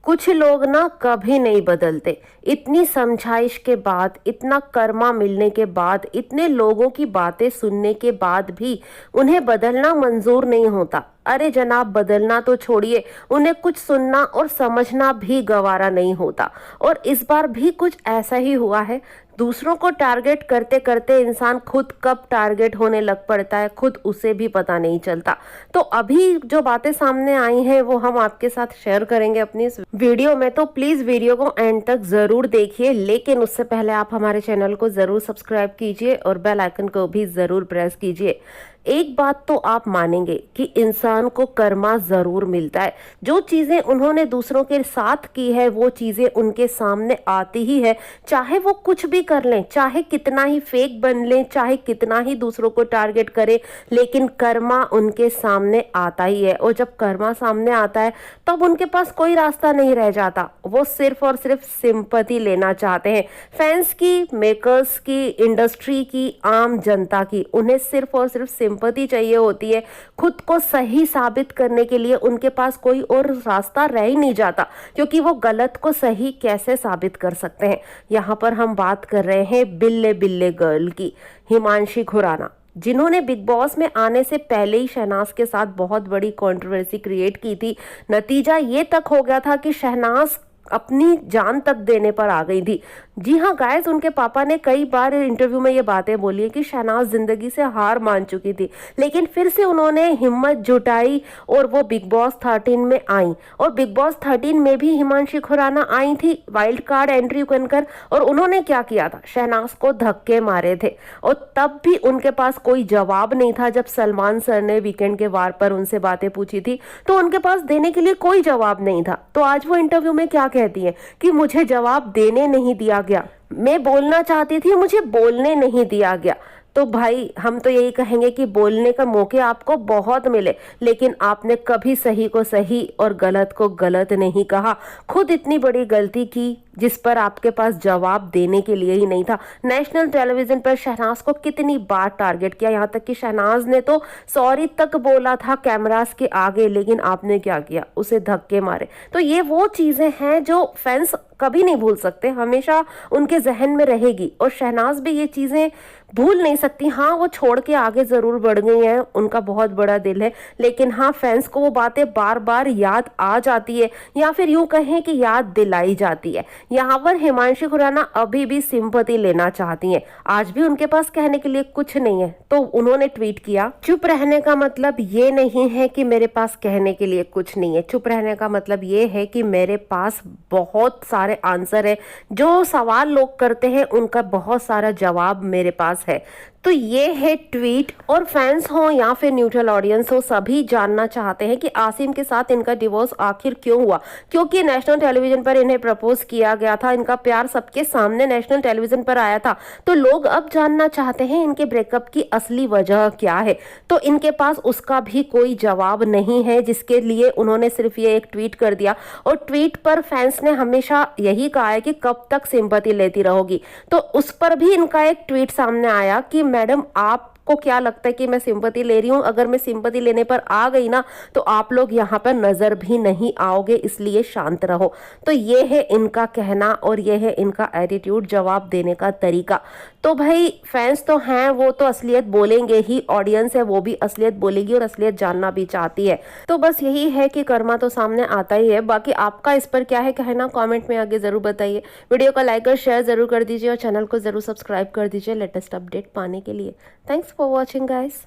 कुछ लोग ना कभी नहीं बदलते। इतनी समझाइश के बाद, इतना कर्मा मिलने के बाद, इतने लोगों की बातें सुनने के बाद भी उन्हें बदलना मंजूर नहीं होता। अरे जनाब, बदलना तो छोड़िए, उन्हें कुछ सुनना और समझना भी गवारा नहीं होता। और इस बार भी कुछ ऐसा ही हुआ है। दूसरों को टारगेट करते करते इंसान खुद कब टारगेट होने लग पड़ता है, खुद उसे भी पता नहीं चलता। तो अभी जो बातें सामने आई हैं वो हम आपके साथ शेयर करेंगे अपनी इस वीडियो में। तो प्लीज वीडियो को एंड तक जरूर देखिए, लेकिन उससे पहले आप हमारे चैनल को जरूर सब्सक्राइब कीजिए और बेल आइकन को भी जरूर प्रेस कीजिए। एक बात तो आप मानेंगे कि इंसान को कर्मा जरूर मिलता है। जो चीजें उन्होंने दूसरों के साथ की है वो चीजें उनके सामने आती ही है, चाहे वो कुछ भी कर लें, चाहे कितना ही फेक बन लें, चाहे कितना ही दूसरों को टारगेट करें, लेकिन कर्मा उनके सामने आता ही है। और जब कर्मा सामने आता है तब उनके पास कोई रास्ता नहीं रह जाता। वो सिर्फ और सिर्फ सिंपैथी लेना चाहते हैं, फैंस की, मेकर्स की, इंडस्ट्री की, आम जनता की। उन्हें सिर्फ और सिर्फ सिंपैथी चाहिए होती है। खुद को सही साबित करने के लिए उनके पास कोई और रास्ता रह ही नहीं जाता, क्योंकि वो गलत को सही कैसे साबित कर सकते हैं। यहाँ पर हम बात कर रहे हैं बिल्ले बिल्ले गर्ल की, हिमांशी खुराना, जिन्होंने बिग बॉस में आने से पहले ही शहनाज के साथ बहुत बड़ी कंट्रोवर्सी क्रिएट की थी। नतीजा ये तक हो गया था कि शहनाज अपनी जान तक देने पर आ गई थी। जी हाँ गाइस, उनके पापा ने कई बार इंटरव्यू में ये बातें बोली है कि शहनाज जिंदगी से हार मान चुकी थी, लेकिन फिर से उन्होंने हिम्मत जुटाई और वो बिग बॉस 13 में आई। और बिग बॉस 13 में भी हिमांशी खुराना आई थी वाइल्ड कार्ड एंट्री बनकर। और उन्होंने क्या किया था, शहनाज को धक्के मारे थे। और तब भी उनके पास कोई जवाब नहीं था। जब सलमान सर ने वीकेंड के वार पर उनसे बातें पूछी थी तो उनके पास देने के लिए कोई जवाब नहीं था। तो आज वो इंटरव्यू में क्या कहती है कि मुझे जवाब देने नहीं दिया गया, मैं बोलना चाहती थी, मुझे बोलने नहीं दिया गया। तो भाई हम तो यही कहेंगे कि बोलने का मौके आपको बहुत मिले, लेकिन आपने कभी सही को सही और गलत को गलत नहीं कहा। खुद इतनी बड़ी गलती की जिस पर आपके पास जवाब देने के लिए ही नहीं था। नेशनल टेलीविजन पर शहनाज को कितनी बार टारगेट किया, यहाँ तक कि शहनाज ने तो सॉरी तक बोला था कैमरास के आगे, लेकिन आपने क्या किया, उसे धक्के मारे। तो ये वो चीजें हैं जो फैंस कभी नहीं भूल सकते, हमेशा उनके जहन में रहेगी। और शहनाज भी ये चीजें भूल नहीं सकती। हाँ, वो छोड़ के आगे जरूर बढ़ गई हैं, उनका बहुत बड़ा दिल है, लेकिन हाँ, फैंस को वो बातें बार बार याद आ जाती है, या फिर यूं कहें कि याद दिलाई जाती है। यहाँ पर हिमांशी खुराना अभी भी सिंपैथी लेना चाहती हैं। आज भी उनके पास कहने के लिए कुछ नहीं है, तो उन्होंने ट्वीट किया, चुप रहने का मतलब ये नहीं है कि मेरे पास कहने के लिए कुछ नहीं है। चुप रहने का मतलब ये है कि मेरे पास बहुत सारे आंसर है। जो सवाल लोग करते हैं उनका बहुत सारा जवाब मेरे पास है। तो ये है ट्वीट। और फैंस हो या फिर न्यूट्रल ऑडियंस हो, सभी जानना चाहते हैं कि आसिम के साथ इनका डिवोर्स आखिर क्यों हुआ, क्योंकि नेशनल टेलीविजन पर इन्हें प्रपोज किया गया था, इनका प्यार सबके सामने नेशनल टेलीविजन पर आया था। तो लोग अब जानना चाहते हैं इनके ब्रेकअप की असली वजह क्या है। तो इनके पास उसका भी कोई जवाब नहीं है, जिसके लिए उन्होंने सिर्फ ये एक ट्वीट कर दिया। और ट्वीट पर फैंस ने हमेशा यही कहा है कि कब तक सिंपैथी लेती रहोगी। तो उस पर भी इनका एक ट्वीट सामने आया कि मैडम, आपको क्या लगता है कि मैं सिंपैथी ले रही हूं? अगर मैं सिंपैथी लेने पर आ गई ना तो आप लोग यहाँ पर नजर भी नहीं आओगे, इसलिए शांत रहो। तो ये है इनका कहना और ये है इनका एटीट्यूड, जवाब देने का तरीका। तो भाई फैंस तो हैं, वो तो असलियत बोलेंगे ही, ऑडियंस है वो भी असलियत बोलेगी और असलियत जानना भी चाहती है। तो बस यही है कि कर्मा तो सामने आता ही है। बाकी आपका इस पर क्या है कहना, कमेंट में आगे जरूर बताइए। वीडियो को लाइक और शेयर जरूर कर दीजिए और चैनल को जरूर सब्सक्राइब कर दीजिए लेटेस्ट अपडेट पाने के लिए। Thanks for watching guys.